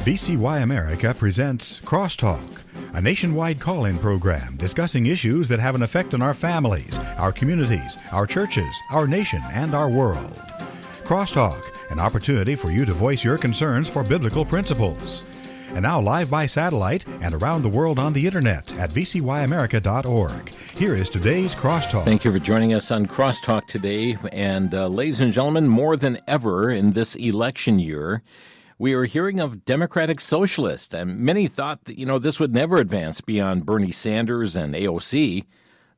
VCY America presents Crosstalk, a nationwide call-in program discussing issues that have an effect on our families, our communities, our churches, our nation, and our world. Crosstalk, an opportunity for you to voice your concerns for biblical principles. And now live by satellite and around the world on the internet at vcyamerica.org. Here is today's Crosstalk. Thank you for joining us on Crosstalk today. And ladies and gentlemen, more than ever in this election year, we are hearing of Democratic Socialists. And many thought that, this would never advance beyond Bernie Sanders and AOC.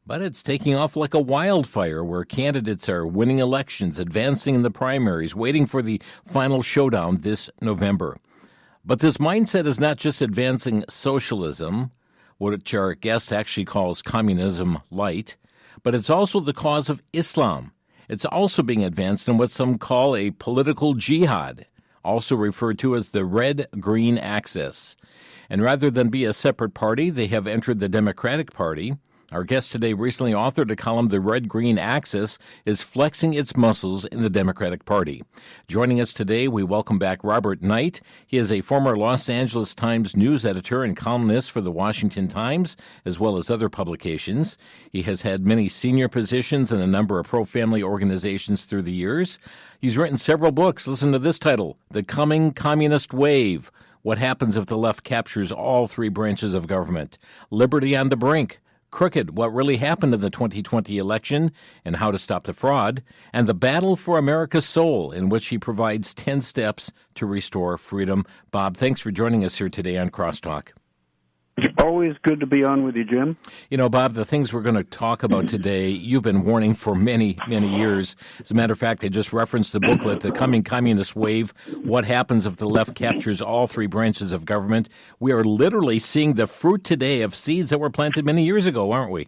But it's taking off like a wildfire where candidates are winning elections, advancing in the primaries, waiting for the final showdown this November. But this mindset is not just advancing socialism, which our guest actually calls communism light, but it's also the cause of Islam. It's also being advanced in what some call a political jihad, also referred to as the red-green axis. And rather than be a separate party, they have entered the Democratic Party. Our guest today recently authored a column, The Red-Green Axis is Flexing Its Muscles in the Democratic Party. Joining us today, we welcome back Robert Knight. He is a former Los Angeles Times news editor and columnist for the Washington Times, as well as other publications. He has had many senior positions in a number of pro-family organizations through the years. He's written several books. Listen to this title, The Coming Communist Wave, What Happens If the Left Captures All Three Branches of Government, Liberty on the Brink, Crooked, What Really Happened in the 2020 Election and How to Stop the Fraud, and The Battle for America's Soul, in which he provides 10 steps to restore freedom. Bob, thanks for joining us here today on Crosstalk. Always good to be on with you, Jim. Bob, the things we're going to talk about today, you've been warning for many, many years. As a matter of fact, I just referenced the booklet, The Coming Communist Wave, What Happens If the Left Captures All Three Branches of Government. We are literally seeing the fruit today of seeds that were planted many years ago, aren't we?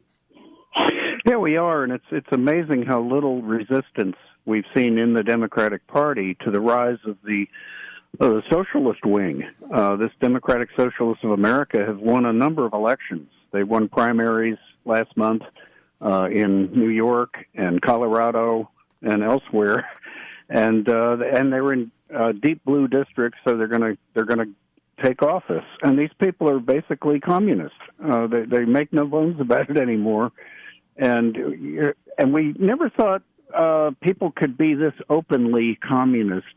Yeah, we are, and it's amazing how little resistance we've seen in the Democratic Party to the rise of the socialist wing. This Democratic Socialists of America have won a number of elections. They won primaries last month in New York and Colorado and elsewhere, and they were in deep blue districts, so they're going to take office. And these people are basically communists. They make no bones about it anymore, and we never thought people could be this openly communist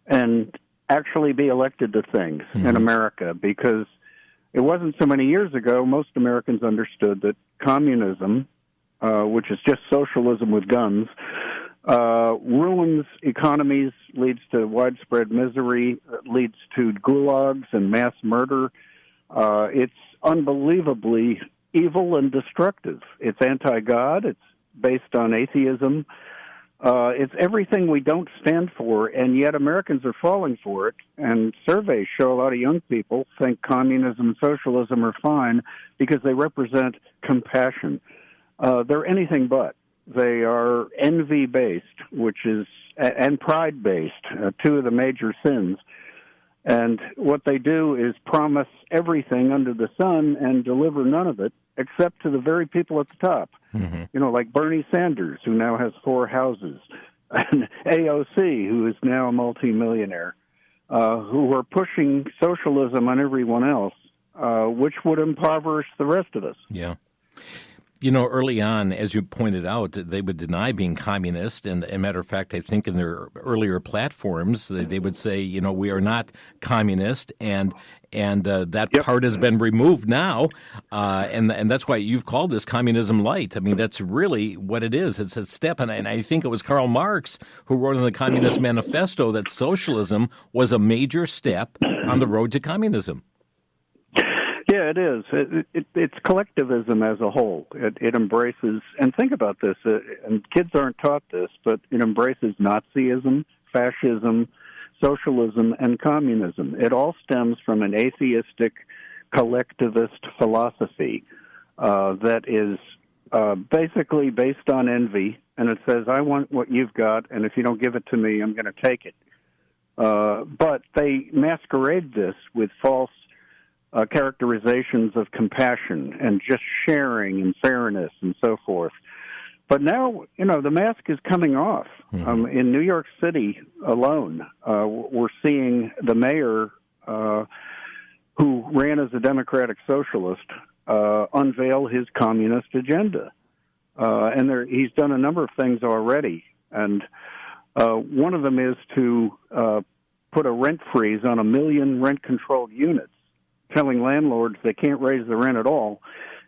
and actually be elected to things in America, because it wasn't so many years ago most Americans understood that communism, which is just socialism with guns, ruins economies, leads to widespread misery, leads to gulags and mass murder. It's unbelievably evil and destructive. It's anti-God. It's based on atheism. It's everything we don't stand for, and yet Americans are falling for it. And surveys show a lot of young people think communism and socialism are fine because they represent compassion. They're anything but. They are envy-based, and pride-based, two of the major sins. And what they do is promise everything under the sun and deliver none of it, except to the very people at the top. Like Bernie Sanders, who now has 4 houses, and AOC, who is now a multimillionaire, who are pushing socialism on everyone else, which would impoverish the rest of us. Yeah. Early on, as you pointed out, they would deny being communist. And as a matter of fact, I think in their earlier platforms, they would say, we are not communist. And that part has been removed now. And that's why you've called this communism light. I mean, that's really what it is. It's a step. And I think it was Karl Marx who wrote in the Communist Manifesto that socialism was a major step on the road to communism. Yeah, it is. It's collectivism as a whole. It embraces, and think about this, and kids aren't taught this, but it embraces Nazism, fascism, socialism, and communism. It all stems from an atheistic, collectivist philosophy that is basically based on envy, and it says, I want what you've got, and if you don't give it to me, I'm going to take it. But they masquerade this with false characterizations of compassion and just sharing and fairness and so forth. But now, the mask is coming off. In New York City alone, we're seeing the mayor who ran as a Democratic Socialist, unveil his communist agenda. And he's done a number of things already. And one of them is to put a rent freeze on 1 million rent-controlled units, telling landlords they can't raise the rent at all.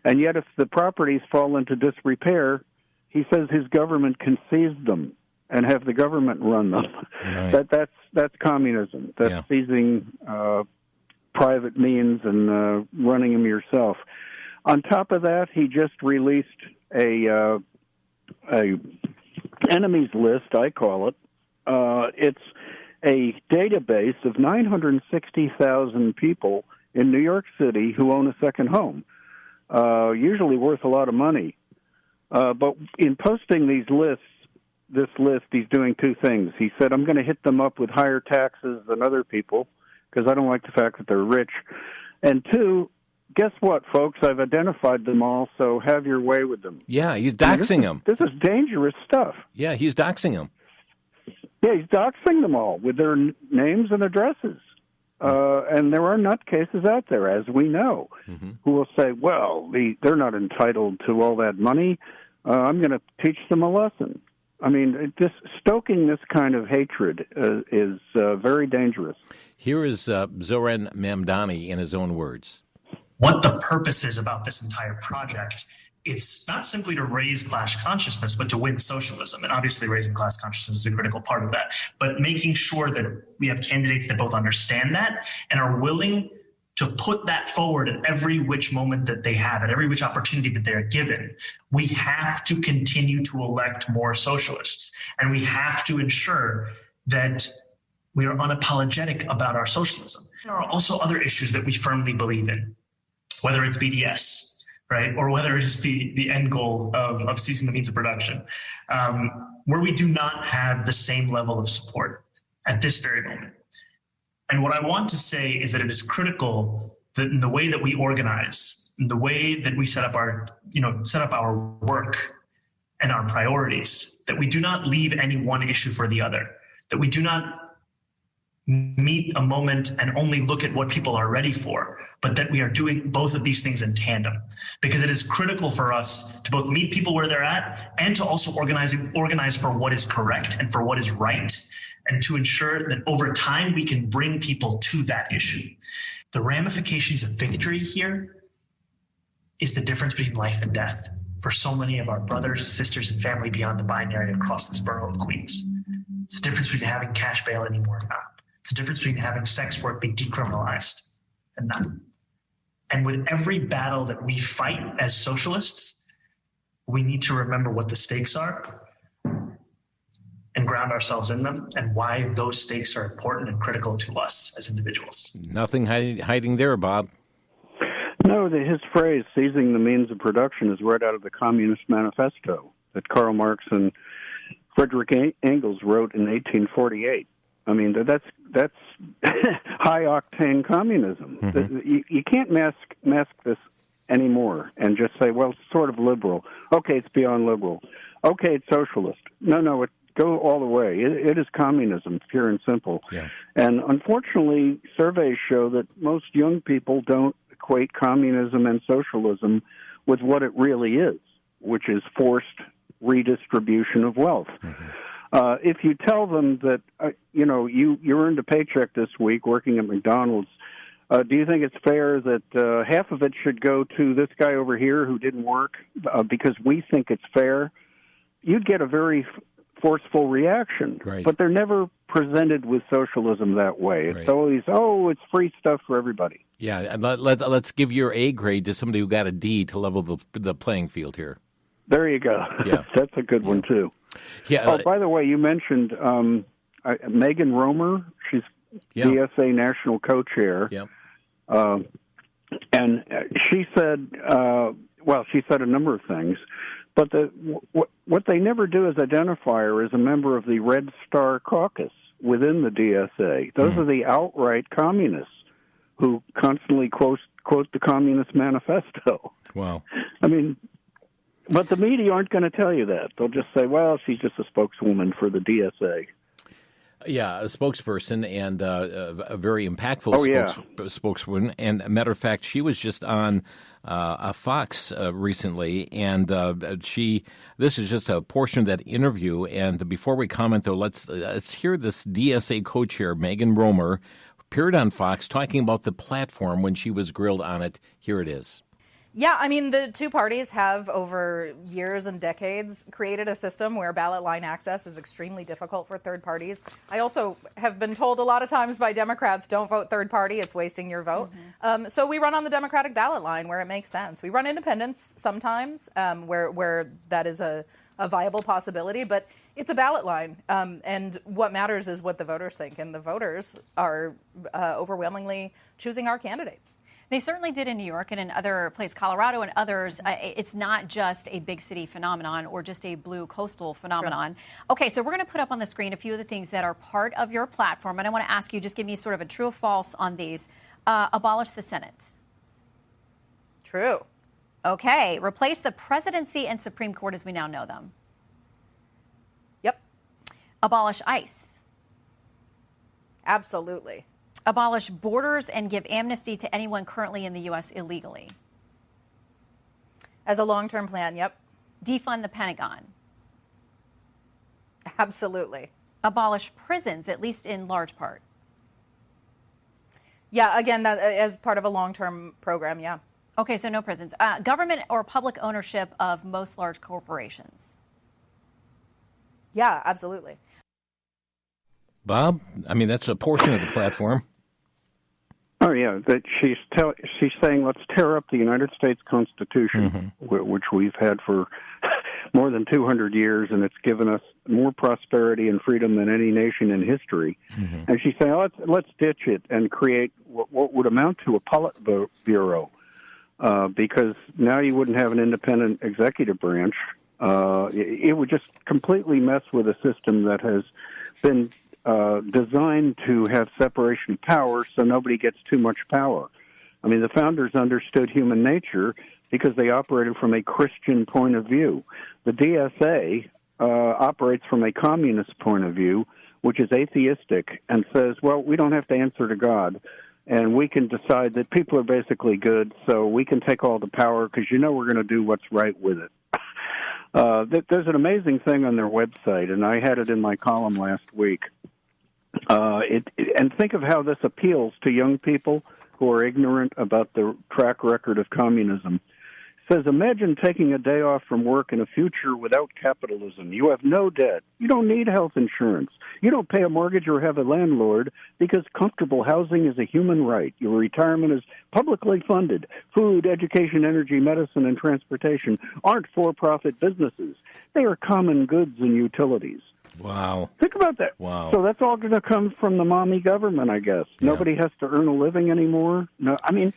And yet if the properties fall into disrepair, he says his government can seize them and have the government run them. Right. That's communism. That's seizing private means and running them yourself. On top of that, he just released a enemies list, I call it. It's a database of 960,000 people in New York City who own a second home, usually worth a lot of money. But in posting this list, he's doing two things. He said, I'm going to hit them up with higher taxes than other people because I don't like the fact that they're rich. And two, guess what, folks? I've identified them all, so have your way with them. Yeah, he's doxing them. This is dangerous stuff. Yeah, he's doxing them. Yeah, he's doxing them all with their names and addresses. And there are nutcases out there, as we know, who will say, well, they're not entitled to all that money. I'm going to teach them a lesson. I mean, stoking this kind of hatred is very dangerous. Here is Zoran Mamdani in his own words. What the purpose is about this entire project, it's not simply to raise class consciousness, but to win socialism. And obviously raising class consciousness is a critical part of that. But making sure that we have candidates that both understand that and are willing to put that forward at every which moment that they have, at every which opportunity that they're given. We have to continue to elect more socialists. And we have to ensure that we are unapologetic about our socialism. There are also other issues that we firmly believe in, whether it's BDS, right, or whether it is the end goal of seizing the means of production, where we do not have the same level of support at this very moment. And what I want to say is that it is critical that in the way that we organize, in the way that we set up our work and our priorities, that we do not leave any one issue for the other, that we do not meet a moment and only look at what people are ready for, but that we are doing both of these things in tandem, because it is critical for us to both meet people where they're at and to also organize for what is correct and for what is right, and to ensure that over time we can bring people to that issue. The ramifications of victory here is the difference between life and death for so many of our brothers, sisters, and family beyond the binary across this borough of Queens. It's the difference between having cash bail anymore and not. It's the difference between having sex work be decriminalized and not. And with every battle that we fight as socialists, we need to remember what the stakes are and ground ourselves in them and why those stakes are important and critical to us as individuals. Nothing hiding there, Bob. No, his phrase, seizing the means of production, is right out of the Communist Manifesto that Karl Marx and Frederick Engels wrote in 1848. I mean, that's high-octane communism. You can't mask this anymore and just say, well, it's sort of liberal. Okay, it's beyond liberal. Okay, it's socialist. No, go all the way. It is communism, pure and simple. Yeah. And unfortunately, surveys show that most young people don't equate communism and socialism with what it really is, which is forced redistribution of wealth. If you tell them that, you earned a paycheck this week working at McDonald's, do you think it's fair that half of it should go to this guy over here who didn't work because we think it's fair? You'd get a very forceful reaction. Right. But they're never presented with socialism that way. It's always, it's free stuff for everybody. Yeah, and let's give your A grade to somebody who got a D to level the playing field here. There you go. Yeah. That's a good one, too. Yeah. By the way, you mentioned Megan Romer. She's DSA National Co-Chair. Yeah. And she said, she said a number of things, but what they never do as identify her as a member of the Red Star Caucus within the DSA. Those are the outright communists who constantly quote the Communist Manifesto. Wow. I mean, but the media aren't going to tell you that. They'll just say, well, she's just a spokeswoman for the DSA. Yeah, a spokesperson and a very impactful spokeswoman. And a matter of fact, she was just on a Fox recently, and this is just a portion of that interview. And before we comment, though, let's hear this DSA co-chair, Megan Romer, appeared on Fox talking about the platform when she was grilled on it. Here it is. Yeah, I mean, the two parties have, over years and decades, created a system where ballot line access is extremely difficult for third parties. I also have been told a lot of times by Democrats, don't vote third party, it's wasting your vote. So we run on the Democratic ballot line where it makes sense. We run independents sometimes where that is a viable possibility, but it's a ballot line. And what matters is what the voters think, and the voters are overwhelmingly choosing our candidates. They certainly did in New York and in other places, Colorado and others. It's not just a big city phenomenon or just a blue coastal phenomenon. Sure. Okay, so we're going to put up on the screen a few of the things that are part of your platform. And I want to ask you, just give me sort of a true or false on these. Abolish the Senate. True. Okay, replace the presidency and Supreme Court as we now know them. Yep. Abolish ICE. Absolutely. Abolish borders and give amnesty to anyone currently in the U.S. illegally. As a long-term plan, yep. Defund the Pentagon. Absolutely. Abolish prisons, at least in large part. Yeah, again, that as part of a long-term program, yeah. Okay, so no prisons. Government or public ownership of most large corporations. Yeah, absolutely. Bob, I mean, that's a portion of the platform. Oh yeah, that she's saying let's tear up the United States Constitution, which we've had for more than 200 years, and it's given us more prosperity and freedom than any nation in history. And she's saying let's ditch it and create what would amount to a Politburo, because now you wouldn't have an independent executive branch. It would just completely mess with a system that has been designed to have separation of power so nobody gets too much power. I mean, the founders understood human nature because they operated from a Christian point of view. The DSA operates from a communist point of view, which is atheistic, and says, well, we don't have to answer to God, and we can decide that people are basically good, so we can take all the power because we're going to do what's right with it. There's an amazing thing on their website, and I had it in my column last week. And think of how this appeals to young people who are ignorant about the track record of communism. It says, imagine taking a day off from work in a future without capitalism. You have no debt. You don't need health insurance. You don't pay a mortgage or have a landlord because comfortable housing is a human right. Your retirement is publicly funded. Food, education, energy, medicine, and transportation aren't for-profit businesses. They are common goods and utilities. Wow. Think about that. Wow. So that's all going to come from the mommy government, I guess. Yeah. Nobody has to earn a living anymore. No, I mean,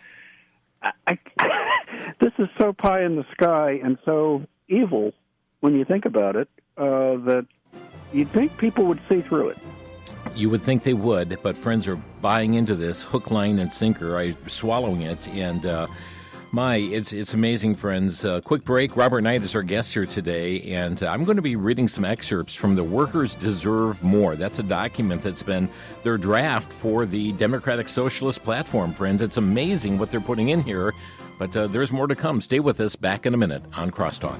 this is so pie in the sky and so evil when you think about it that you'd think people would see through it. You would think they would, but friends are buying into this hook, line, and sinker, swallowing it, and it's amazing, friends. Quick break. Robert Knight is our guest here today, and I'm going to be reading some excerpts from The Workers Deserve More. That's a document that's been their draft for the Democratic Socialist Platform, friends. It's amazing what they're putting in here, but there's more to come. Stay with us. Back in a minute on Crosstalk.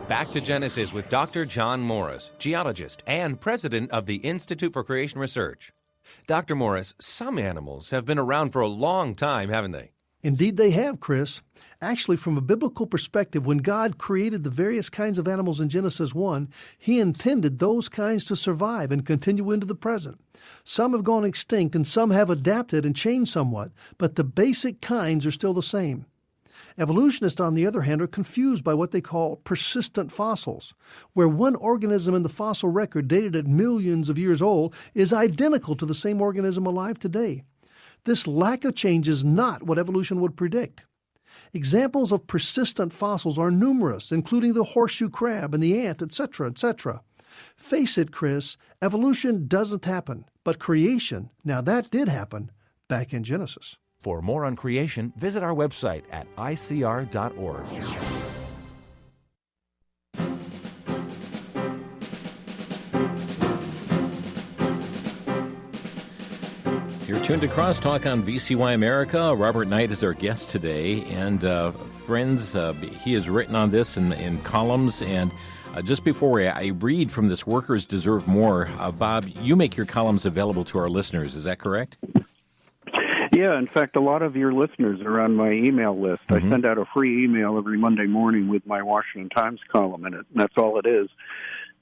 Back to Genesis with Dr. John Morris, geologist and president of the Institute for Creation Research. Dr. Morris, some animals have been around for a long time, haven't they? Indeed they have, Chris. Actually, from a biblical perspective, when God created the various kinds of animals in Genesis 1, He intended those kinds to survive and continue into the present. Some have gone extinct and some have adapted and changed somewhat, but the basic kinds are still the same. Evolutionists, on the other hand, are confused by what they call persistent fossils, where one organism in the fossil record dated at millions of years old is identical to the same organism alive today. This lack of change is not what evolution would predict. Examples of persistent fossils are numerous, including the horseshoe crab and the ant, etc., etc. Face it, Chris, evolution doesn't happen, but creation, now that did happen back in Genesis. For more on creation, visit our website at icr.org. You're tuned to Crosstalk on VCY America. Robert Knight is our guest today. And friends, he has written on this in columns. And just before I read from this Workers Deserve More, Bob, you make your columns available to our listeners. Is that correct? Yeah, in fact, a lot of your listeners are on my email list. I send out a free email every Monday morning with my Washington Times column in it, and that's all it is.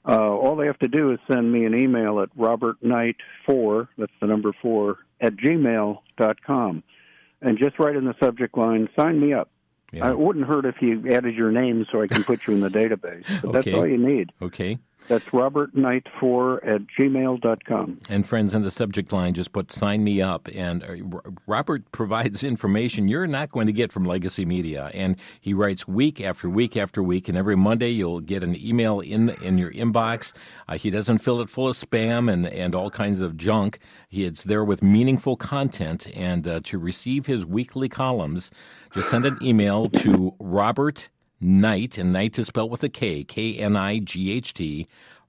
All they have to do is send me an email at robertknight4, that's the number 4, at gmail.com. And just write in the subject line, sign me up. Yeah. It wouldn't hurt if you added your name so I can put you in the database. But That's all you need. Okay. That's robertknight4 at gmail.com. And friends, in the subject line, just put sign me up. And Robert provides information you're not going to get from Legacy Media. And he writes week after week after week. And every Monday you'll get an email in your inbox. He doesn't fill it full of spam and all kinds of junk. It's there with meaningful content. And to receive his weekly columns, just send an email to Robert Knight, and Knight is spelled with a K, Knight,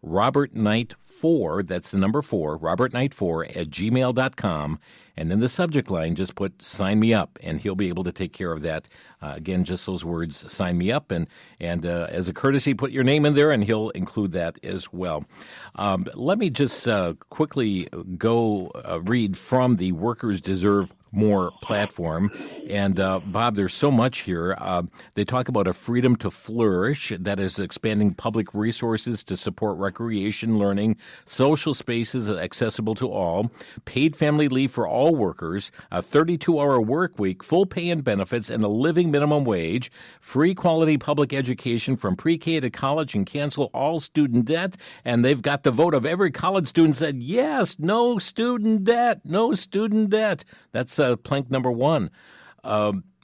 Robert Knight 4, that's the number 4, Robert Knight 4 at gmail.com. And in the subject line, just put sign me up, and he'll be able to take care of that. Again, just those words, sign me up. And as a courtesy, put your name in there, and he'll include that as well. Let me just quickly go read from the Workers Deserve More platform. And Bob, there's so much here. They talk about a freedom to flourish that is expanding public resources to support recreation, learning, social spaces accessible to all, paid family leave for all workers, a 32-hour work week, full pay and benefits, and a living minimum wage, free quality public education from pre-K to college, and cancel all student debt. And they've got the vote of every college student said, yes, no student debt, no student debt. That's plank number 1.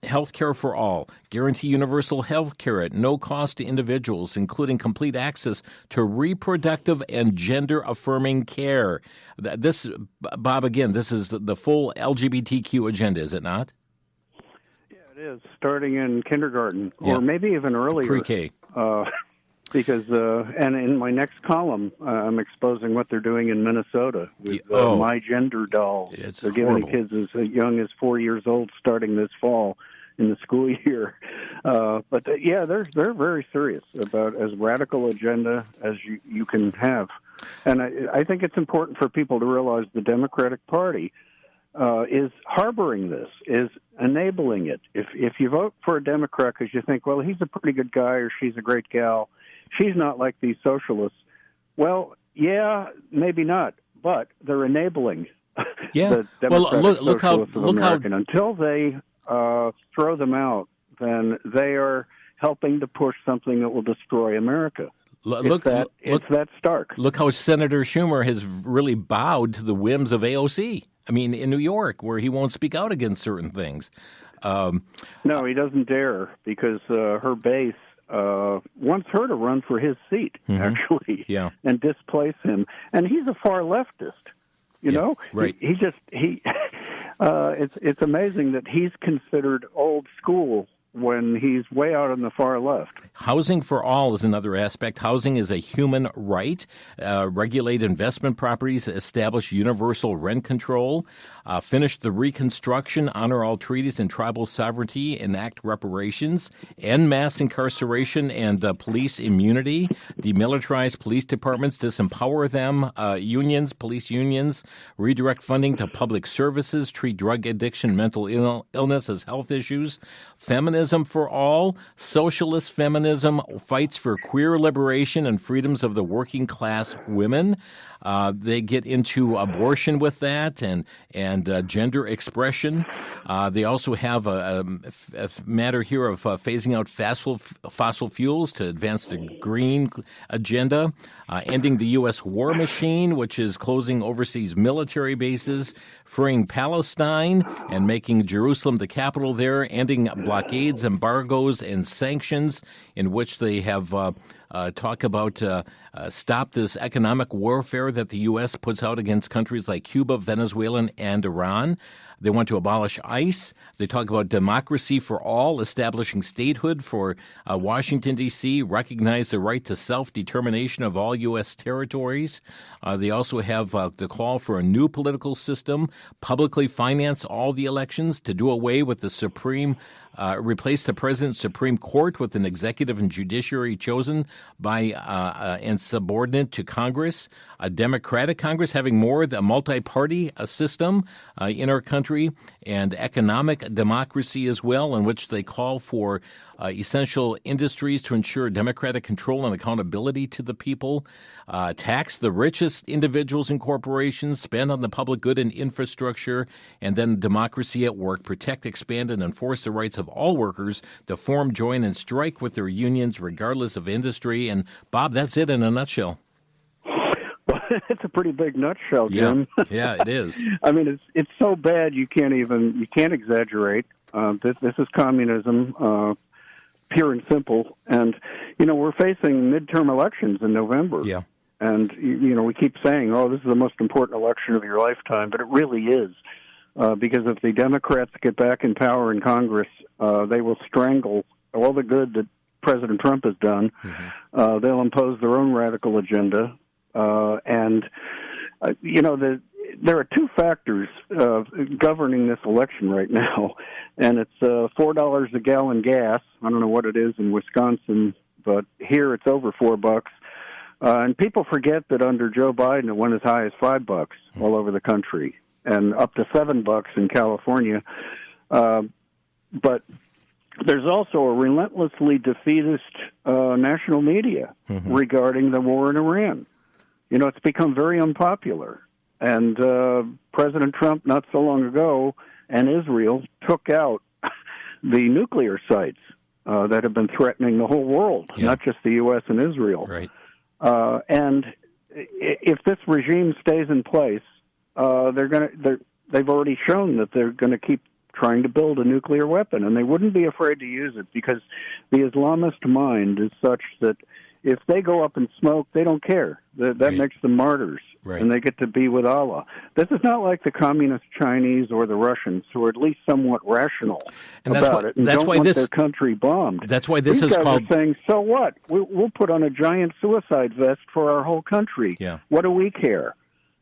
Health care for all. Guarantee universal health care at no cost to individuals, including complete access to reproductive and gender-affirming care. This, Bob, again, this is the full LGBTQ agenda, is it not? Yeah, it is, starting in kindergarten, or maybe even earlier. Pre-K. Because, and in my next column, I'm exposing what they're doing in Minnesota with My Gender Dolls. They're giving kids as young as 4 years old starting this fall in the school year. But they're very serious about as radical agenda as you can have. And I think it's important for people to realize the Democratic Party is harboring this, is enabling it. If you vote for a Democrat because you think, well, he's a pretty good guy or she's a great gal, she's not like these socialists. Well, yeah, maybe not, but they're enabling the Democratic Socialists of America. Until they throw them out, then they are helping to push something that will destroy America. It's that stark. Look how Senator Schumer has really bowed to the whims of AOC. I mean, in New York, where he won't speak out against certain things. No, he doesn't dare, because her base wants her to run for his seat, actually, and displace him. And he's a far leftist, you know? Right. It's amazing that he's considered old school when he's way out on the far left. Housing for all is another aspect. Housing is a human right. Regulate investment properties, establish universal rent control, finish the Reconstruction, honor all treaties and tribal sovereignty, enact reparations, end mass incarceration and police immunity, demilitarize police departments, disempower them, police unions, redirect funding to public services, treat drug addiction, mental illness as health issues, feminism for all, socialist feminism fights for queer liberation and freedoms of the working class women. They get into abortion with that and gender expression. They also have a matter here of phasing out fossil fuels to advance the green agenda, ending the U.S. war machine, which is closing overseas military bases, freeing Palestine and making Jerusalem the capital there, ending blockades, embargoes, and sanctions in which they have talk about stop this economic warfare that the U.S. puts out against countries like Cuba, Venezuela, and Iran. They want to abolish ICE. They talk about democracy for all, establishing statehood for Washington, D.C., recognize the right to self-determination of all U.S. territories. They also have the call for a new political system, publicly finance all the elections, to do away with the replace the president's Supreme Court with an executive and judiciary chosen by and subordinate to Congress, a Democratic Congress having a multi-party system in our country, and economic democracy as well, in which they call for essential industries to ensure democratic control and accountability to the people, tax the richest individuals and corporations, spend on the public good and infrastructure, and then democracy at work, protect, expand, and enforce the rights of all workers to form, join, and strike with their unions regardless of industry. And, Bob, that's it in a nutshell. It's a pretty big nutshell, Jim. Yeah, it is. I mean, it's so bad you can't exaggerate. This is communism, pure and simple. And we're facing midterm elections in November. Yeah. And we keep saying, "Oh, this is the most important election of your lifetime," but it really is, because if the Democrats get back in power in Congress, they will strangle all the good that President Trump has done. Mm-hmm. They'll impose their own radical agenda. There are two factors governing this election right now, and it's $4 a gallon gas. I don't know what it is in Wisconsin, but here it's over $4. And people forget that under Joe Biden, it went as high as $5 all over the country, and up to $7 in California. But there's also a relentlessly defeatist national media regarding the war in Iran. It's become very unpopular. And President Trump, not so long ago, and Israel took out the nuclear sites that have been threatening the whole world, not just the U.S. and Israel. Right. And if this regime stays in place, they've already shown that they're going to keep trying to build a nuclear weapon, and they wouldn't be afraid to use it, because the Islamist mind is such that if they go up in smoke, they don't care. That Right. makes them martyrs, Right. and they get to be with Allah. This is not like the communist Chinese or the Russians, who are at least somewhat rational And that's about why- it and that's don't why want this- their country bombed. That's why this These is guys called... are saying, so what? We'll put on a giant suicide vest for our whole country. Yeah. What do we care?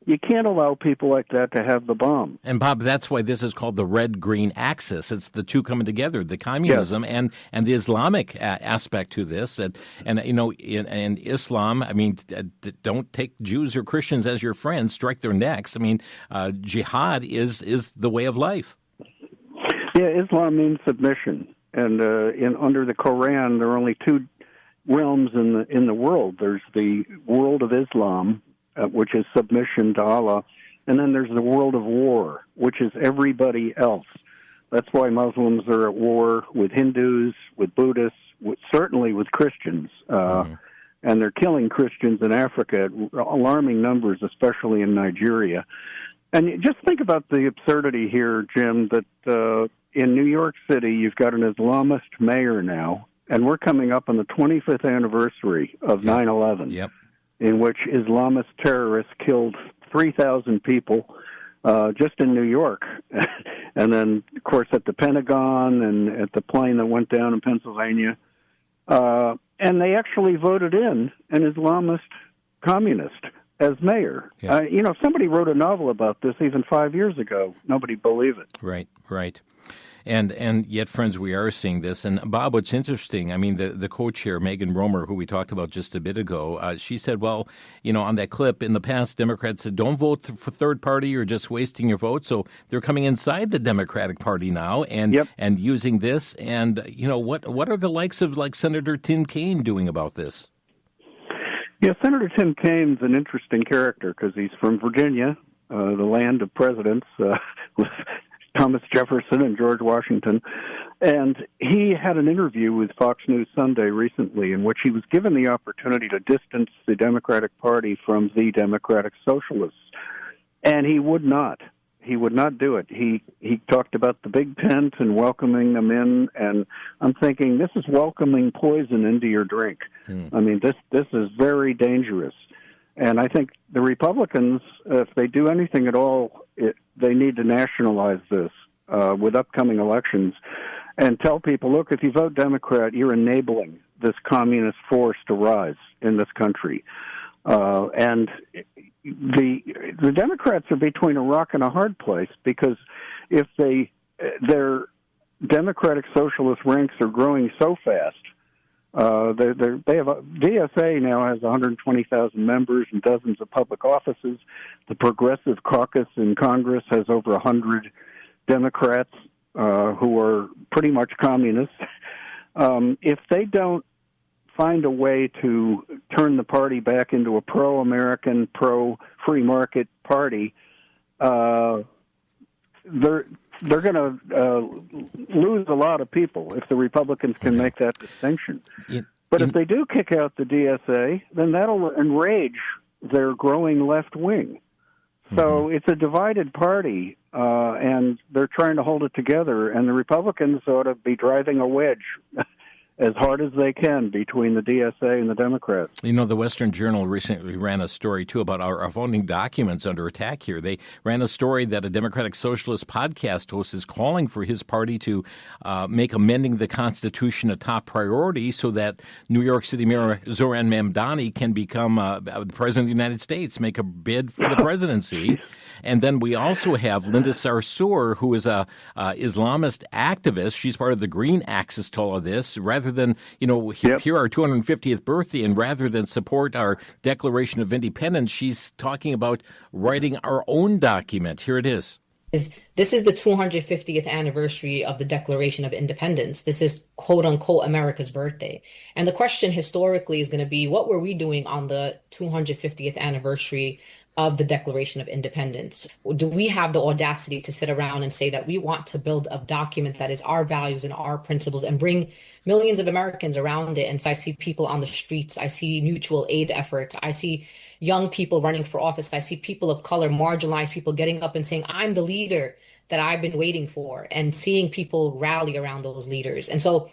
You can't allow people like that to have the bomb. And, Bob, that's why this is called the red-green axis. It's the two coming together, the communism and the Islamic aspect to this. And in Islam, I mean, don't take Jews or Christians as your friends, strike their necks. I mean, jihad is the way of life. Yeah, Islam means submission. And under the Quran, there are only two realms in the world. There's the world of Islam, which is submission to Allah, and then there's the world of war, which is everybody else. That's why Muslims are at war with Hindus, with Buddhists, certainly with Christians, and they're killing Christians in Africa at alarming numbers, especially in Nigeria. And just think about the absurdity here, Jim, that in New York City you've got an Islamist mayor now, and we're coming up on the 25th anniversary of 9/11. Yep. In which Islamist terrorists killed 3,000 people just in New York. And then, of course, at the Pentagon and at the plane that went down in Pennsylvania. And they actually voted in an Islamist communist as mayor. Yeah. Somebody wrote a novel about this even 5 years ago. Nobody believed it. Right. And yet, friends, we are seeing this. And, Bob, what's interesting, I mean, the co-chair, Megan Romer, who we talked about just a bit ago, she said, well, on that clip, in the past, Democrats said, don't vote for third party, you're just wasting your vote. So they're coming inside the Democratic Party now and using this. And, what are the likes of, Senator Tim Kaine doing about this? Yeah, Senator Tim Kaine's an interesting character because he's from Virginia, the land of presidents, with Thomas Jefferson and George Washington. And he had an interview with Fox News Sunday recently in which he was given the opportunity to distance the Democratic Party from the Democratic Socialists. And he would not. He would not do it. He talked about the big tent and welcoming them in, and I'm thinking, this is welcoming poison into your drink. I mean, this is very dangerous. And I think the Republicans, if they do anything at all, they need to nationalize this with upcoming elections and tell people, look, if you vote Democrat, you're enabling this communist force to rise in this country. And the Democrats are between a rock and a hard place, because if their Democratic Socialist ranks are growing so fast, DSA now has 120,000 members and dozens of public offices. The Progressive Caucus in Congress has over 100 Democrats who are pretty much communists. If they don't find a way to turn the party back into a pro-American, pro-free market party, they're going to lose a lot of people if the Republicans can make that distinction. But if they do kick out the DSA, then that'll enrage their growing left wing. So it's a divided party, and they're trying to hold it together, and the Republicans ought to be driving a wedge as hard as they can between the DSA and the Democrats. You know, the Western Journal recently ran a story, too, about our voting documents under attack here. They ran a story that a Democratic Socialist podcast host is calling for his party to make amending the Constitution a top priority so that New York City Mayor Zohran Mamdani can become the President of the United States, make a bid for the presidency. And then we also have Linda Sarsour, who is a Islamist activist. She's part of the Green Axis to all of this. Rather than, here our 250th birthday, and rather than support our Declaration of Independence, she's talking about writing our own document. Here it is. This is the 250th anniversary of the Declaration of Independence. This is, quote unquote, America's birthday. And the question historically is going to be, what were we doing on the 250th anniversary of the Declaration of Independence? Do we have the audacity to sit around and say that we want to build a document that is our values and our principles and bring millions of Americans around it? And so I see people on the streets. I see mutual aid efforts. I see young people running for office. I see people of color, marginalized people getting up and saying, I'm the leader that I've been waiting for, and seeing people rally around those leaders. And so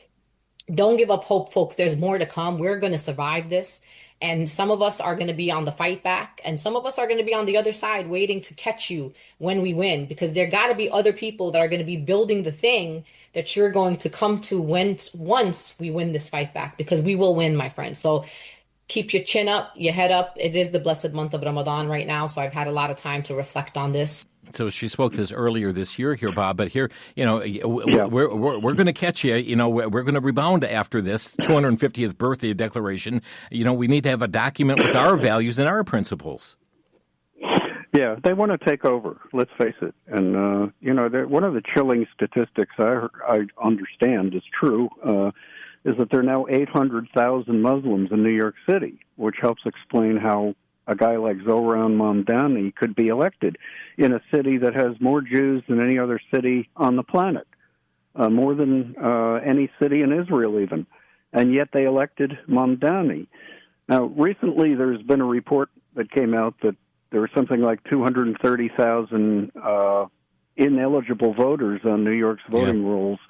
don't give up hope, folks. There's more to come. We're going to survive this. And some of us are going to be on the fight back, and some of us are going to be on the other side waiting to catch you when we win, because there got to be other people that are going to be building the thing that you're going to come to once we win this fight back, because we will win, my friend. So keep your chin up, your head up. It is the blessed month of Ramadan right now, so I've had a lot of time to reflect on this. So she spoke this earlier this year here, Bob, but here, we're going to catch you. We're going to rebound after this 250th birthday declaration. We need to have a document with our values and our principles. Yeah, they want to take over, let's face it. And, one of the chilling statistics I understand is true, is that there are now 800,000 Muslims in New York City, which helps explain how a guy like Zohran Mamdani could be elected in a city that has more Jews than any other city on the planet, more than any city in Israel even. And yet they elected Mamdani. Now, recently there's been a report that came out that there were something like 230,000 ineligible voters on New York's voting rolls,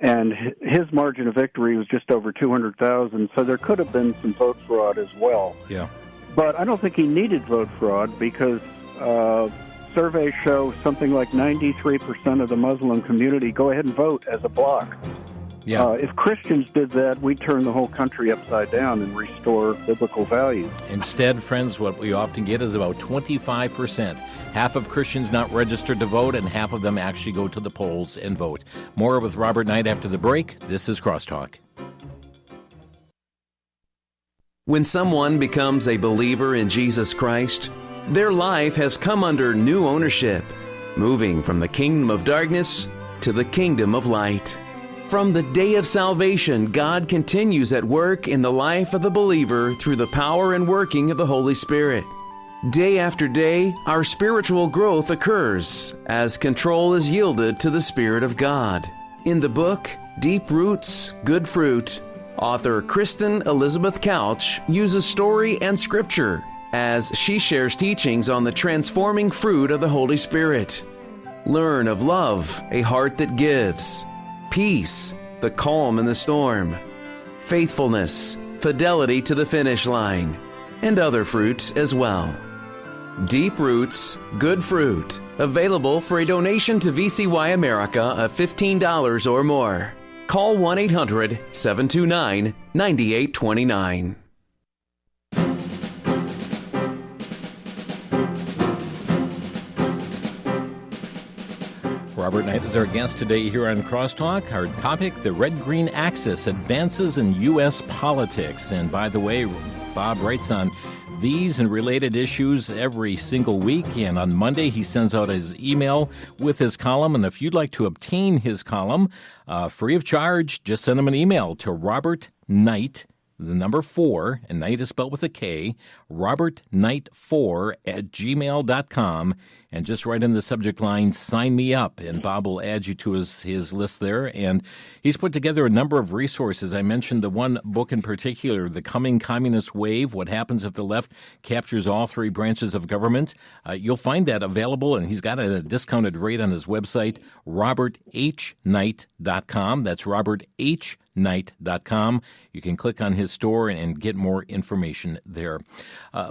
and his margin of victory was just over 200,000, so there could have been some vote fraud as well. Yeah. But I don't think he needed vote fraud, because surveys show something like 93% of the Muslim community go ahead and vote as a bloc. Yeah. If Christians did that, we'd turn the whole country upside down and restore biblical values. Instead, friends, what we often get is about 25%. Half of Christians not registered to vote, and half of them actually go to the polls and vote. More with Robert Knight after the break. This is Crosstalk. When someone becomes a believer in Jesus Christ, their life has come under new ownership, moving from the kingdom of darkness to the kingdom of light. From the day of salvation, God continues at work in the life of the believer through the power and working of the Holy Spirit. Day after day, our spiritual growth occurs as control is yielded to the Spirit of God. In the book, Deep Roots, Good Fruit, author Kristen Elizabeth Couch uses story and scripture as she shares teachings on the transforming fruit of the Holy Spirit. Learn of love, a heart that gives, peace, the calm in the storm, faithfulness, fidelity to the finish line, and other fruits as well. Deep Roots, Good Fruit, available for a donation to VCY America of $15 or more. Call 1-800-729-9829. Robert Knight is our guest today here on Crosstalk. Our topic, the red-green axis, advances in U.S. politics. And by the way, Bob writes on these and related issues every single week. And on Monday, he sends out his email with his column. And if you'd like to obtain his column free of charge, just send him an email to Robert Knight, the number 4, and Knight is spelled with a K, robertknight4@gmail.com, and just write in the subject line, sign me up, and Bob will add you to his list there. And he's put together a number of resources. I mentioned the one book in particular, The Coming Communist Wave, What Happens If the Left Captures All Three Branches of Government. You'll find that available, and he's got it at a discounted rate on his website, roberthknight.com. That's roberthknight.com. You can click on his store and get more information there.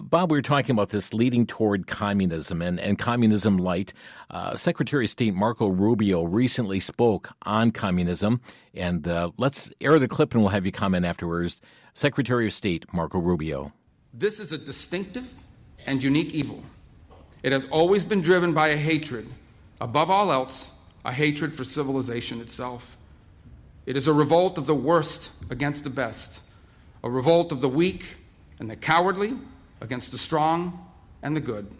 Bob, we were talking about this leading toward communism and communism light. Secretary of State Marco Rubio recently spoke on communism, and let's air the clip and we'll have you comment afterwards. Secretary of State Marco Rubio. This is a distinctive and unique evil. It has always been driven by a hatred, above all else, a hatred for civilization itself. It is a revolt of the worst against the best, a revolt of the weak and the cowardly against the strong and the good.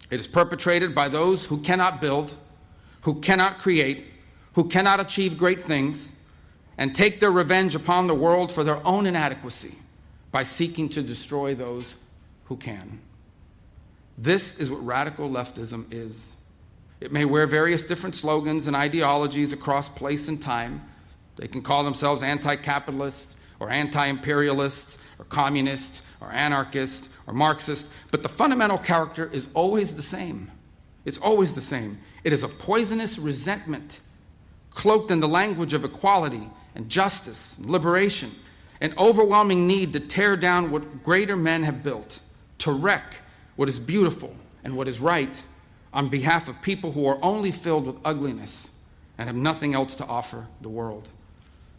It is perpetrated by those who cannot build, who cannot create, who cannot achieve great things, and take their revenge upon the world for their own inadequacy by seeking to destroy those who can. This is what radical leftism is. It may wear various different slogans and ideologies across place and time. They can call themselves anti-capitalist or anti-imperialist or communist or anarchist or Marxist, but the fundamental character is always the same. It's always the same. It is a poisonous resentment cloaked in the language of equality and justice and liberation, an overwhelming need to tear down what greater men have built, to wreck what is beautiful and what is right on behalf of people who are only filled with ugliness and have nothing else to offer the world.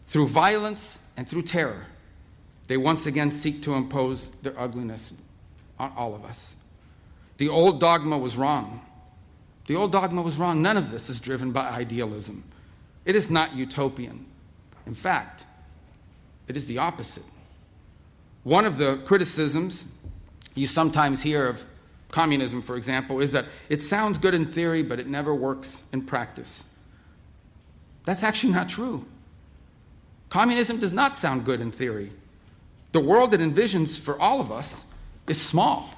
Through violence and through terror, they once again seek to impose their ugliness on all of us. The old dogma was wrong. The old dogma was wrong. None of this is driven by idealism. It is not utopian. In fact, it is the opposite. One of the criticisms you sometimes hear of communism, for example, is that it sounds good in theory, but it never works in practice. That's actually not true. Communism does not sound good in theory. The world it envisions for all of us is small,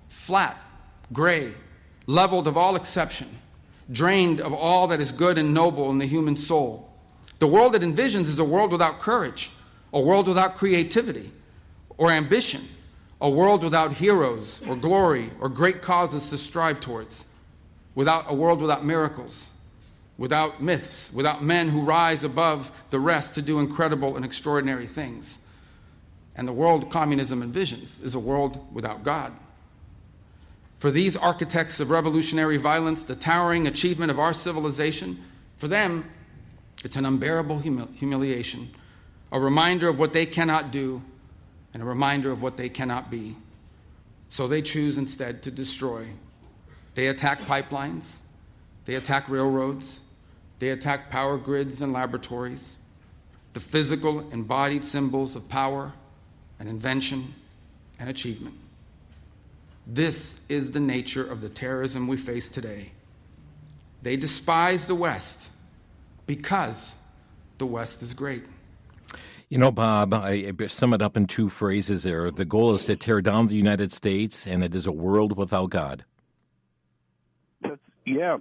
flat, gray, leveled of all exception, drained of all that is good and noble in the human soul. The world it envisions is a world without courage, a world without creativity or ambition, a world without heroes or glory or great causes to strive towards, a world without miracles, without myths, without men who rise above the rest to do incredible and extraordinary things. And the world communism envisions is a world without God. For these architects of revolutionary violence, the towering achievement of our civilization, for them, it's an unbearable humiliation, a reminder of what they cannot do and a reminder of what they cannot be. So they choose instead to destroy. They attack pipelines, they attack railroads, they attack power grids and laboratories, the physical embodied symbols of power and invention and achievement. This is the nature of the terrorism we face today. They despise the West because the West is great. You know, Bob, I sum it up in two phrases there. The goal is to tear down the United States, and it is a world without God. Yeah,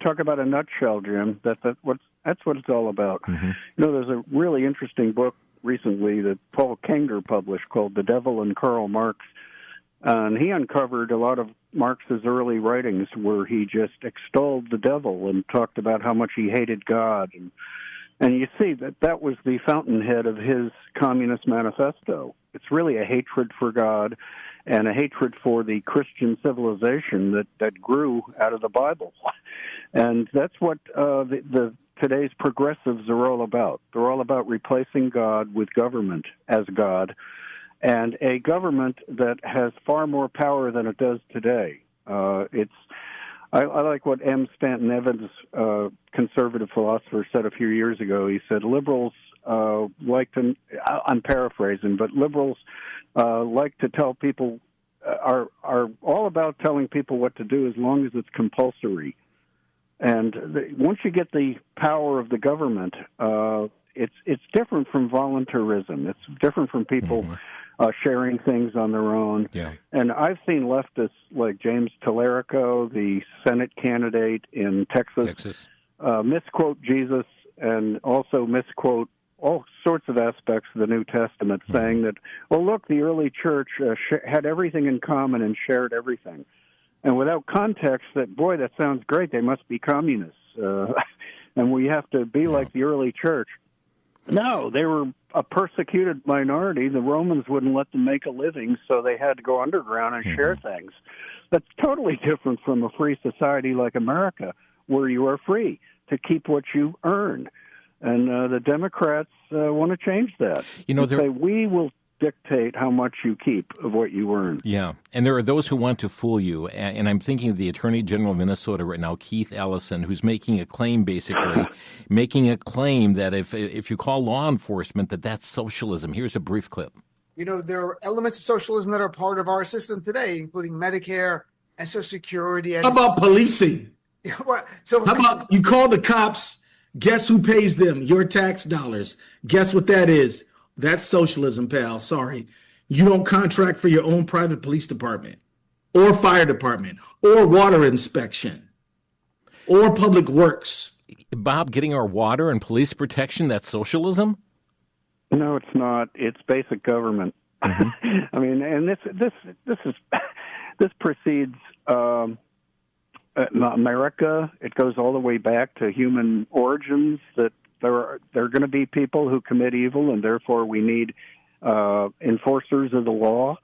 talk about a nutshell, Jim. That's what it's all about. Mm-hmm. You know, there's a really interesting book recently that Paul Kenger published called "The Devil and Karl Marx," And he uncovered a lot of Marx's early writings where he just extolled the devil and talked about how much he hated God. And you see that was the fountainhead of his Communist Manifesto. It's really a hatred for God and a hatred for the Christian civilization that grew out of the Bible. And that's what today's progressives are all about. They're all about replacing God with government as God, and a government that has far more power than it does today. I like what M. Stanton Evans, conservative philosopher, said a few years ago. He said, liberals like to, I'm paraphrasing, but liberals like to tell people, are all about telling people what to do as long as it's compulsory. And once you get the power of the government, it's different from voluntarism. It's different from people sharing things on their own. Yeah. And I've seen leftists like James Tallarico, the Senate candidate in Texas. Misquote Jesus and also misquote all sorts of aspects of the New Testament, saying that, well, look, the early church had everything in common and shared everything. And without context, that, boy, that sounds great. They must be communists. And we have to be like the early church. No, they were a persecuted minority. The Romans wouldn't let them make a living, so they had to go underground and share things. That's totally different from a free society like America, where you are free to keep what you earn. And the Democrats want to change that. You know, say, we will dictate how much you keep of what you earn. Yeah, and there are those who want to fool you, and I'm thinking of the Attorney General of Minnesota right now, Keith Ellison, who's making a claim, basically, making a claim that if you call law enforcement, that's socialism. Here's a brief clip. You know, there are elements of socialism that are part of our system today, including Medicare and Social Security. And how about policing? How about you call the cops, guess who pays them? Your tax dollars. Guess what that is? That's socialism, pal. Sorry. You don't contract for your own private police department or fire department or water inspection or public works. Bob, getting our water and police protection, that's socialism? No, it's not. It's basic government. I mean, and this precedes America. It goes all the way back to human origins, that there are going to be people who commit evil, and therefore we need enforcers of the law.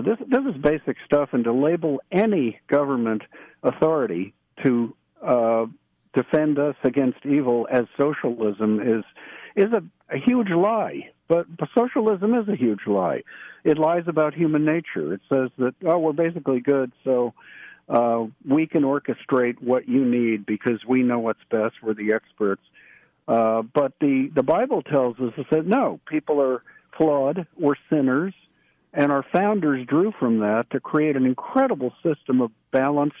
This is basic stuff, and to label any government authority to defend us against evil as socialism is a huge lie. But socialism is a huge lie. It lies about human nature. It says that, we're basically good, so we can orchestrate what you need because we know what's best. We're the experts. But the Bible tells us that, no, people are flawed, we're sinners, and our founders drew from that to create an incredible system of balanced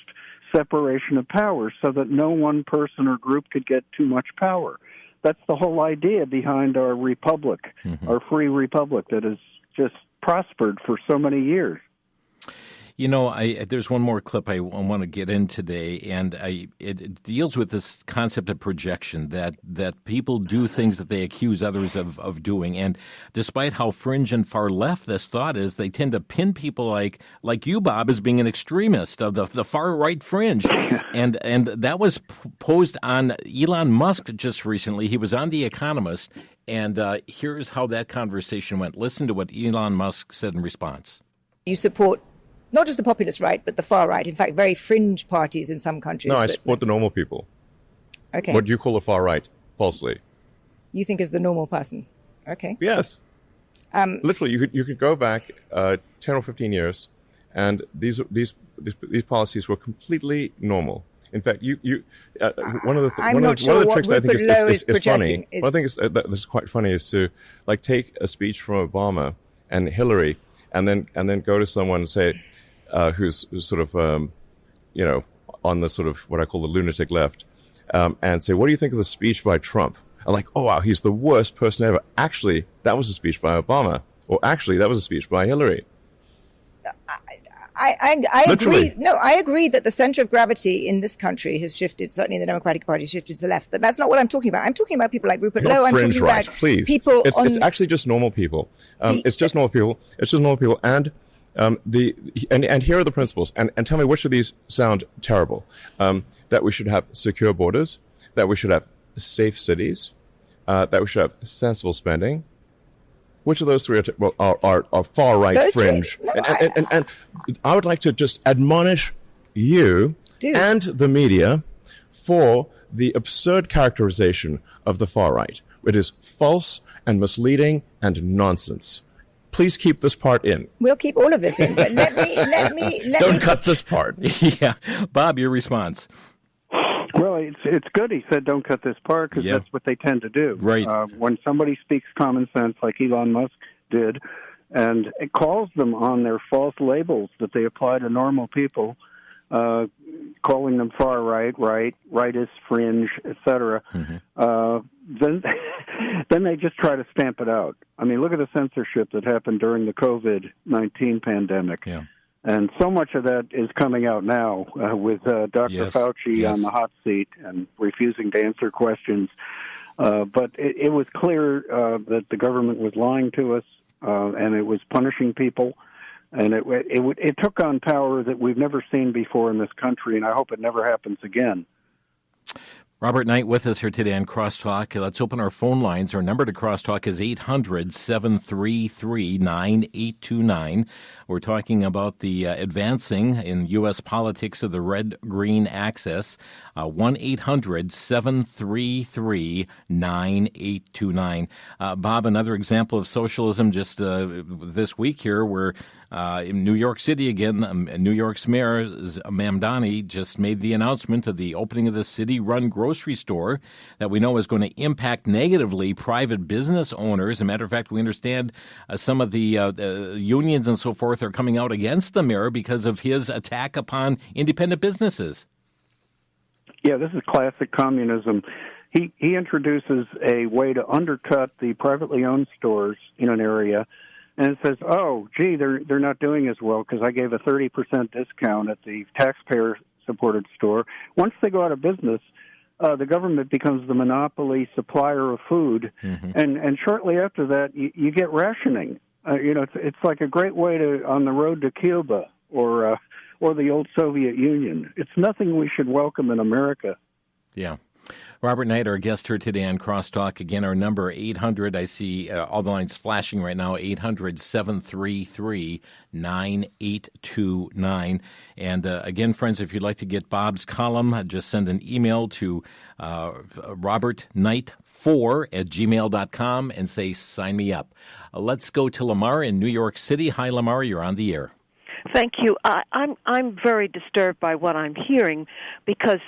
separation of powers so that no one person or group could get too much power. That's the whole idea behind our republic, our free republic that has just prospered for so many years. You know, there's one more clip I want to get in today, and it deals with this concept of projection, that people do things that they accuse others of doing. And despite how fringe and far left this thought is, they tend to pin people like you, Bob, as being an extremist of the far right fringe. And that was posed on Elon Musk just recently. He was on The Economist, and here's how that conversation went. Listen to what Elon Musk said in response. You support not just the populist right, but the far right. In fact, very fringe parties in some countries. No, I support the normal people. Okay. What do you call the far right? Falsely. You think is the normal person. Okay. Yes. Literally, you could go back 10 or 15 years, and these policies were completely normal. In fact, one of the tricks that I think is funny. One thing that's quite funny is to take a speech from Obama and Hillary, and then go to someone and say, who's sort of on the sort of what I call the lunatic left, and say, what do you think of the speech by Trump? I'm like, oh wow, he's the worst person ever. Actually, that was a speech by Obama, or actually, that was a speech by Hillary. I agree. No, I agree that the center of gravity in this country has shifted. Certainly, the Democratic Party has shifted to the left. But that's not what I'm talking about. I'm talking about people like Rupert Lowe. I'm talking right, about please. people. It's actually just normal people. It's just normal people. It's just normal people. And And here are the principles. And tell me which of these sound terrible. That we should have secure borders, that we should have safe cities, that we should have sensible spending. Which of those three are far right fringe? And I would like to just admonish you and the media for the absurd characterization of the far right. It is false and misleading and nonsense. Please keep this part in. We'll keep all of this in, but let me Don't cut this part. Yeah. Bob, your response. Well, it's good he said don't cut this part, because that's what they tend to do. Right. When somebody speaks common sense, like Elon Musk did, and it calls them on their false labels that they apply to normal people, calling them far right, rightist, fringe, etc., then they just try to stamp it out. I mean, look at the censorship that happened during the COVID-19 pandemic. Yeah. And so much of that is coming out now with Dr. Fauci on the hot seat and refusing to answer questions. But it was clear that the government was lying to us, and it was punishing people. And it took on power that we've never seen before in this country, and I hope it never happens again. Robert Knight with us here today on Crosstalk. Let's open our phone lines. Our number to Crosstalk is 800-733-9829. We're talking about the advancing in U.S. politics of the red-green axis. 1-800-733-9829. Bob, another example of socialism just this week here, where in New York City again, New York's mayor, Mamdani, just made the announcement of the opening of the city-run grocery store that we know is going to impact negatively private business owners. As a matter of fact, we understand some of the unions and so forth are coming out against the mayor because of his attack upon independent businesses. Yeah, this is classic communism. He introduces a way to undercut the privately owned stores in an area, and it says, oh, gee, they're not doing as well because I gave a 30% discount at the taxpayer-supported store. Once they go out of business, the government becomes the monopoly supplier of food, and shortly after that, you get rationing. It's like a great way to on the road to Cuba or the old Soviet Union. It's nothing we should welcome in America. Yeah. Robert Knight, our guest here today on Crosstalk. Again, our number 800. I see all the lines flashing right now. 800-733-9829. And again, friends, if you'd like to get Bob's column, just send an email to robertknight4@gmail.com and say, sign me up. Let's go to Lamar in New York City. Hi, Lamar. You're on the air. Thank you. I'm very disturbed by what I'm hearing because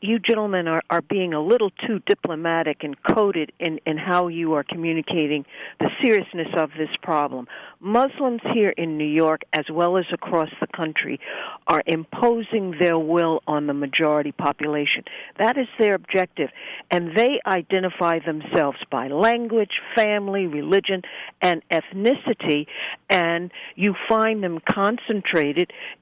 you gentlemen are being a little too diplomatic and coded in how you are communicating the seriousness of this problem. Muslims here in New York, as well as across the country, are imposing their will on the majority population. That is their objective, and they identify themselves by language, family, religion, and ethnicity, and you find them concentrated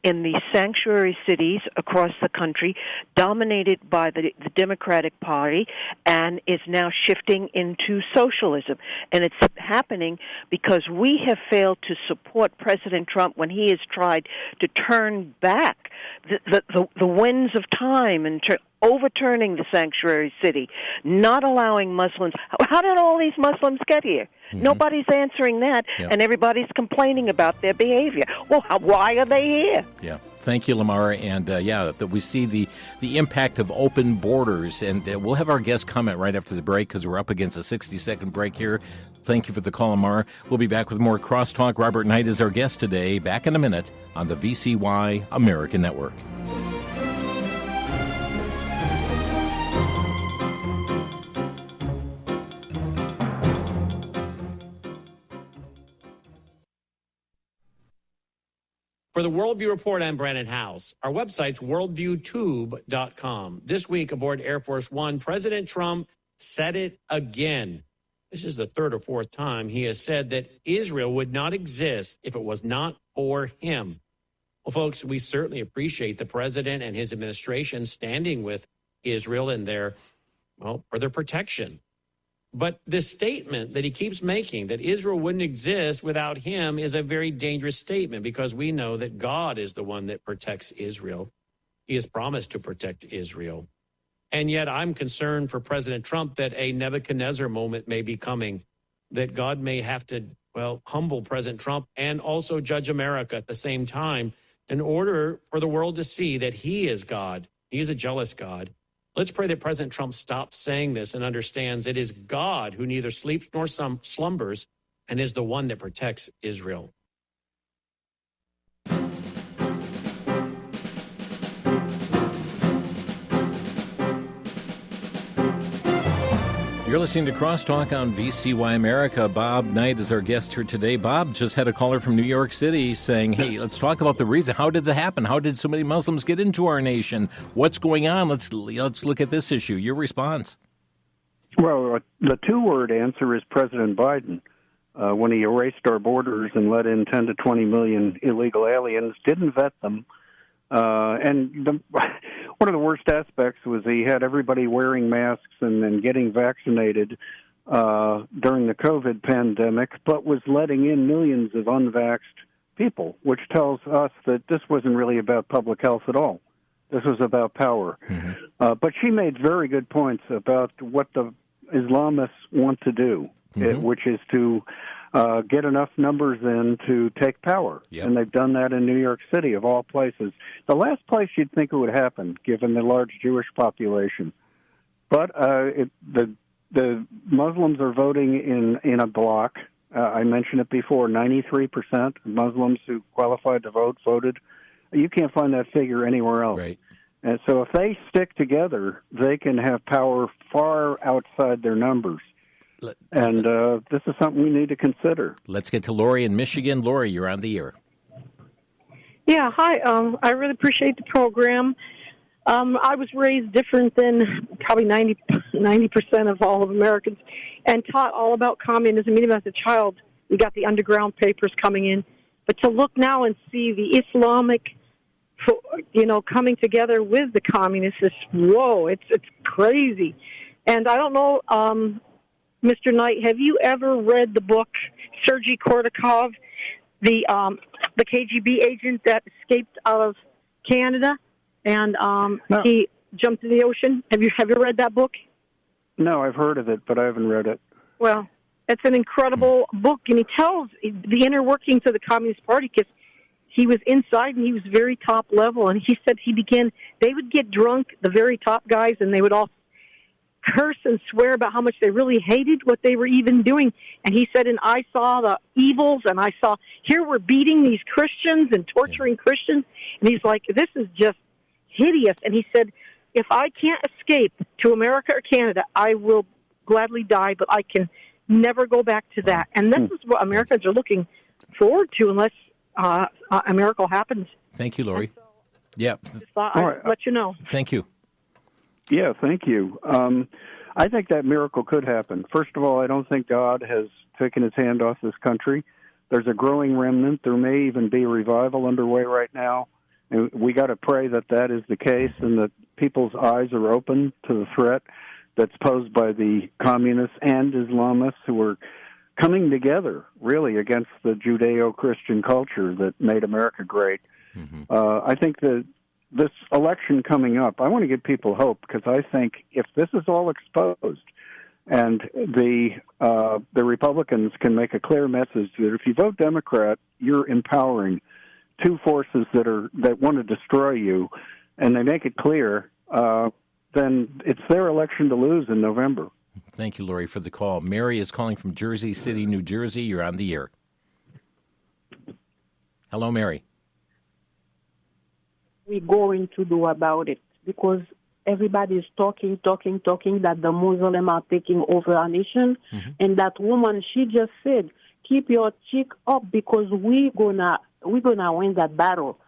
in the sanctuary cities across the country, dominated by the Democratic Party, and is now shifting into socialism. And it's happening because we have failed to support President Trump when he has tried to turn back the winds of time and overturning the sanctuary city, not allowing Muslims. How did all these Muslims get here? Nobody's answering that, and everybody's complaining about their behavior. Well, why are they here? Yeah. Thank you, Lamar. And that we see the impact of open borders. And we'll have our guest comment right after the break because we're up against a 60-second break here. Thank you for the call, Lamar. We'll be back with more Crosstalk. Robert Knight is our guest today. Back in a minute on the VCY American Network. For the Worldview Report, I'm Brandon House. Our website's worldviewtube.com. This week aboard Air Force One, President Trump said it again. This is the third or fourth time he has said that Israel would not exist if it was not for him. Well, folks, we certainly appreciate the president and his administration standing with Israel in for their protection. But this statement that he keeps making, that Israel wouldn't exist without him, is a very dangerous statement, because we know that God is the one that protects Israel. He has promised to protect Israel. And yet I'm concerned for President Trump that a Nebuchadnezzar moment may be coming, that God may have to, humble President Trump and also judge America at the same time in order for the world to see that he is God. He is a jealous God. Let's pray that President Trump stops saying this and understands it is God who neither sleeps nor slumbers and is the one that protects Israel. You're listening to Crosstalk on VCY America. Bob Knight is our guest here today. Bob just had a caller from New York City saying, hey, let's talk about the reason. How did that happen? How did so many Muslims get into our nation? What's going on? Let's look at this issue. Your response. Well, the two-word answer is President Biden. When he erased our borders and let in 10 to 20 million illegal aliens, didn't vet them. One of the worst aspects was he had everybody wearing masks and getting vaccinated during the COVID pandemic, but was letting in millions of unvaxxed people, which tells us that this wasn't really about public health at all. This was about power. Mm-hmm. But she made very good points about what the Islamists want to do, which is to get enough numbers in to take power. Yep. And they've done that in New York City, of all places. The last place you'd think it would happen, given the large Jewish population. But the Muslims are voting in a block. I mentioned it before, 93% of Muslims who qualified to vote voted. You can't find that figure anywhere else. Right. And so if they stick together, they can have power far outside their numbers. And this is something we need to consider. Let's get to Lori in Michigan. Lori, you're on the air. Yeah, hi. I really appreciate the program. I was raised different than probably 90% of all of Americans and taught all about communism. Even as a child, we got the underground papers coming in. But to look now and see the Islamic, coming together with the communists, it's crazy. And I don't know, Mr. Knight, have you ever read the book Sergei Kordakov, the KGB agent that escaped out of Canada and No. He jumped in the ocean? Have you read that book? No, I've heard of it, but I haven't read it. Well, It's an incredible book, and he tells the inner workings of the Communist Party, because he was inside and he was very top level, and he said they would get drunk, the very top guys, and they would all curse and swear about how much they really hated what they were even doing. And he said, and I saw the evils, and I saw, here we're beating these Christians and torturing Christians. And he's like, this is just hideous. And he said, if I can't escape to America or Canada, I will gladly die, but I can never go back to that. And this is what Americans are looking forward to, unless a miracle happens. Thank you, Lori. So, yeah. I'll let you know. Thank you. Yeah, thank you. I think that miracle could happen. First of all, I don't think God has taken his hand off this country. There's a growing remnant. There may even be a revival underway right now. And we got to pray that that is the case and that people's eyes are open to the threat that's posed by the communists and Islamists who are coming together, really, against the Judeo-Christian culture that made America great. Mm-hmm. I think that this election coming up, I want to give people hope, because I think if this is all exposed and the Republicans can make a clear message that if you vote Democrat, you're empowering two forces that want to destroy you, and they make it clear, then it's their election to lose in November. Thank you, Lori, for the call. Mary is calling from Jersey City, New Jersey. You're on the air. Hello, Mary. We're going to do about it, because everybody is talking that the Muslims are taking over our nation. Mm-hmm. And that woman, she just said, keep your cheek up, because we're gonna win that battle.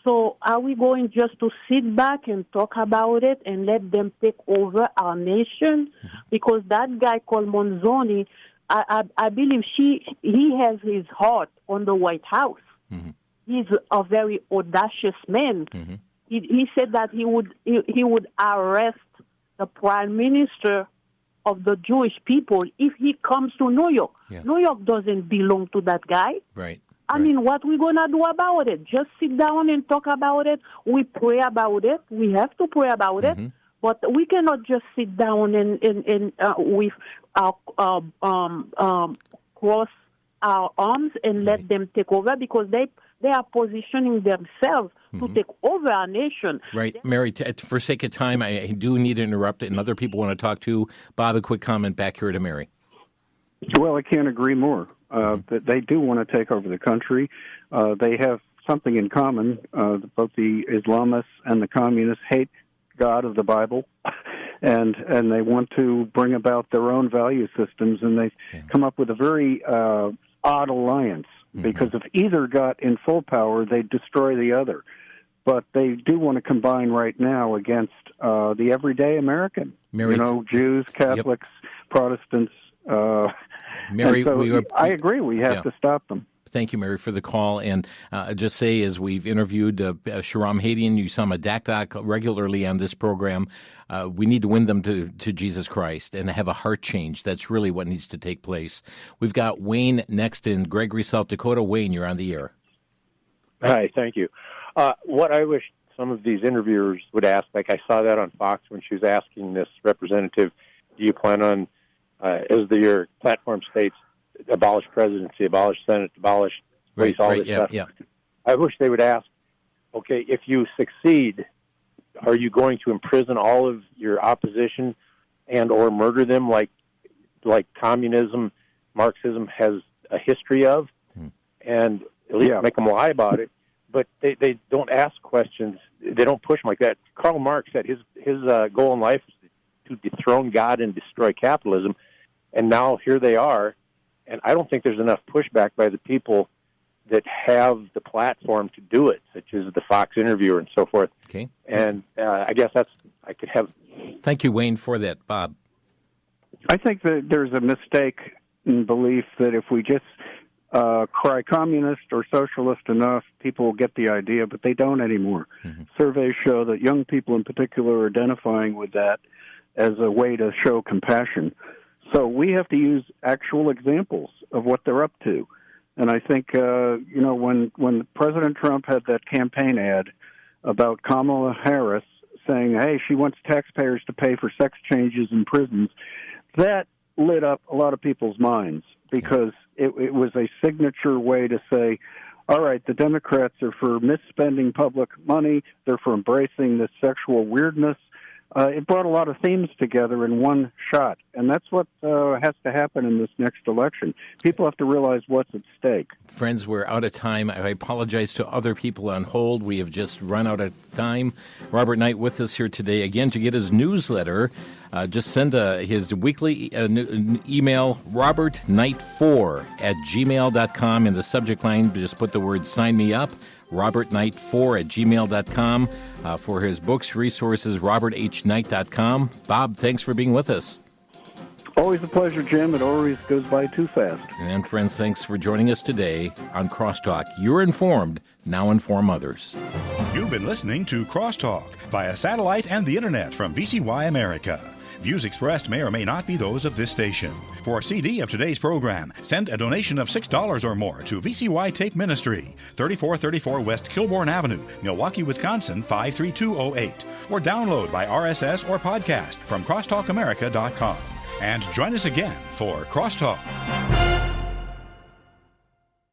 So are we going just to sit back and talk about it and let them take over our nation? Mm-hmm. Because that guy called Manzoni, I believe he has his heart on the White House. Mm-hmm. He's a very audacious man. Mm-hmm. He said that he would arrest the prime minister of the Jewish people if he comes to New York. Yeah. New York doesn't belong to that guy. Right. I mean, what we going to do about it? Just sit down and talk about it. We pray about it. We have to pray about it. But we cannot just sit down and with our cross our arms and let them take over, because they are positioning themselves to take over our nation. Right. Mary, for sake of time, I do need to interrupt, and other people want to talk to Bob. A quick comment back here to Mary. Well, I can't agree more. That they do want to take over the country. They have something in common. Both the Islamists and the communists hate God of the Bible, and they want to bring about their own value systems, and they come up with a very odd alliance, because if either got in full power, they'd destroy the other. But they do want to combine right now against the everyday American. Mary, Jews, Catholics, Protestants. Mary, I agree. We have to stop them. Thank you, Mary, for the call. And just say, as we've interviewed Shahram Hadian, Usama Dakdak regularly on this program, we need to win them to Jesus Christ and have a heart change. That's really what needs to take place. We've got Wayne next in Gregory, South Dakota. Wayne, you're on the air. Hi, thank you. What I wish some of these interviewers would ask, like I saw that on Fox when she was asking this representative, do you plan on, as your platform states, abolish presidency, abolish Senate, abolish police, all this stuff. Yeah. I wish they would ask, okay, if you succeed, are you going to imprison all of your opposition and or murder them like communism, Marxism has a history of, and at least make them lie about it? But they don't ask questions. They don't push them like that. Karl Marx said his goal in life is to dethrone God and destroy capitalism, and now here they are. And I don't think there's enough pushback by the people that have the platform to do it, such as the Fox interviewer and so forth. Okay. And I guess I could have. Thank you, Wayne, for that. Bob? I think that there's a mistake in belief that if we just cry communist or socialist enough, people will get the idea, but they don't anymore. Surveys show that young people in particular are identifying with that as a way to show compassion. So we have to use actual examples of what they're up to. And I think, when President Trump had that campaign ad about Kamala Harris saying, hey, she wants taxpayers to pay for sex changes in prisons, that lit up a lot of people's minds, because it was a signature way to say, all right, the Democrats are for misspending public money, they're for embracing this sexual weirdness. It brought a lot of themes together in one shot, and that's what has to happen in this next election. People have to realize what's at stake. Friends, we're out of time. I apologize to other people on hold. We have just run out of time. Robert Knight with us here today. Again, to get his newsletter, just send his weekly email, robertknight4@gmail.com. In the subject line, just put the word sign me up. robertknight4@gmail.com. For his books, resources, roberthknight.com. Bob, thanks for being with us. Always a pleasure, Jim. It always goes by too fast. And friends, thanks for joining us today on Crosstalk. You're informed, now inform others. You've been listening to Crosstalk via satellite and the internet from VCY America. Views expressed may or may not be those of this station. For a CD of today's program, send a donation of $6 or more to VCY Tape Ministry, 3434 West Kilbourne Avenue, Milwaukee, Wisconsin, 53208. Or download by RSS or podcast from crosstalkamerica.com. And join us again for Crosstalk.